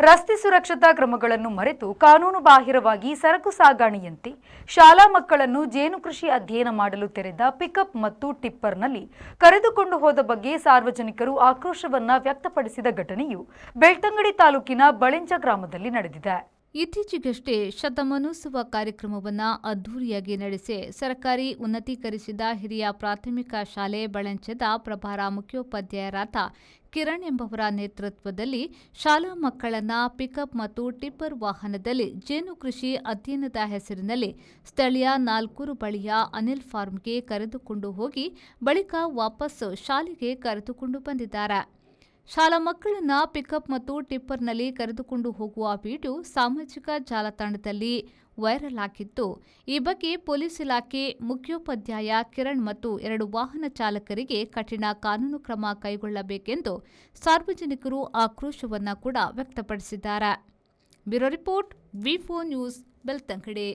ರಸ್ತೆ ಸುರಕ್ಷತಾ ಕ್ರಮಗಳನ್ನು ಮರೆತು ಕಾನೂನು ಬಾಹಿರವಾಗಿ ಸರಕು ಸಾಗಣೆಯಂತೆ ಶಾಲಾ ಮಕ್ಕಳನ್ನು ಜೇನು ಕೃಷಿ ಅಧ್ಯಯನ ಮಾಡಲು ತೆರೆದ ಪಿಕಪ್ ಮತ್ತು ಟಿಪ್ಪರ್ನಲ್ಲಿ ಕರೆದುಕೊಂಡು ಹೋದ ಬಗ್ಗೆ ಸಾರ್ವಜನಿಕರು ಆಕ್ರೋಶವನ್ನ ವ್ಯಕ್ತಪಡಿಸಿದ ಘಟನೆಯು ಬೆಳ್ತಂಗಡಿ ತಾಲೂಕಿನ ಬಳೆಂಚ ಗ್ರಾಮದಲ್ಲಿ ನಡೆದಿದೆ. ಇತ್ತೀಚೆಗಷ್ಟೇ ಶತಮಾನೋತ್ಸವ ಕಾರ್ಯಕ್ರಮವನ್ನು ಅದ್ದೂರಿಯಾಗಿ ನಡೆಸಿ ಸರ್ಕಾರಿ ಉನ್ನತೀಕರಿಸಿದ ಹಿರಿಯ ಪ್ರಾಥಮಿಕ ಶಾಲೆ ಬಳೆಂಚದ ಪ್ರಭಾರ ಮುಖ್ಯೋಪಾಧ್ಯಾಯರಾದ ಕಿರಣ್ ಎಂಬವರ ನೇತೃತ್ವದಲ್ಲಿ ಶಾಲಾ ಮಕ್ಕಳನ್ನ ಪಿಕಪ್ ಮತ್ತು ಟಿಪ್ಪರ್ ವಾಹನದಲ್ಲಿ ಜೇನು ಕೃಷಿ ಅಧ್ಯಯನದ ಹೆಸರಿನಲ್ಲಿ ಸ್ಥಳೀಯ ನಾಲ್ಕೂರು ಬಳಿಯ ಅನಿಲ್ ಫಾರ್ಮ್ಗೆ ಕರೆದುಕೊಂಡು ಹೋಗಿ ಬಳಿಕ ವಾಪಸ್ ಶಾಲೆಗೆ ಕರೆದುಕೊಂಡು ಬಂದಿದ್ದಾರೆ. ಶಾಲಾ ಮಕ್ಕಳನ್ನ ಪಿಕಪ್ ಮತ್ತು ಟಿಪ್ಪರ್ನಲ್ಲಿ ಕರೆದುಕೊಂಡು ಹೋಗುವ ವಿಡಿಯೋ ಸಾಮಾಜಿಕ ಜಾಲತಾಣದಲ್ಲಿ ವೈರಲ್ ಆಗಿತ್ತು. ಈ ಬಗ್ಗೆ ಪೊಲೀಸ್ ಇಲಾಖೆ ಮುಖ್ಯೋಪಾಧ್ಯಾಯ ಕಿರಣ್ ಮತ್ತು 2 ವಾಹನ ಚಾಲಕರಿಗೆ ಕಠಿಣ ಕಾನೂನು ಕ್ರಮ ಕೈಗೊಳ್ಳಬೇಕೆಂದು ಸಾರ್ವಜನಿಕರು ಆಕ್ರೋಶವನ್ನ ಕೂಡ ವ್ಯಕ್ತಪಡಿಸಿದ್ದಾರೆ. ಬ್ಯೂರೋ ರಿಪೋರ್ಟ್, ವಿ4 ನ್ಯೂಸ್, ಬೆಳ್ತಂಗಡಿ.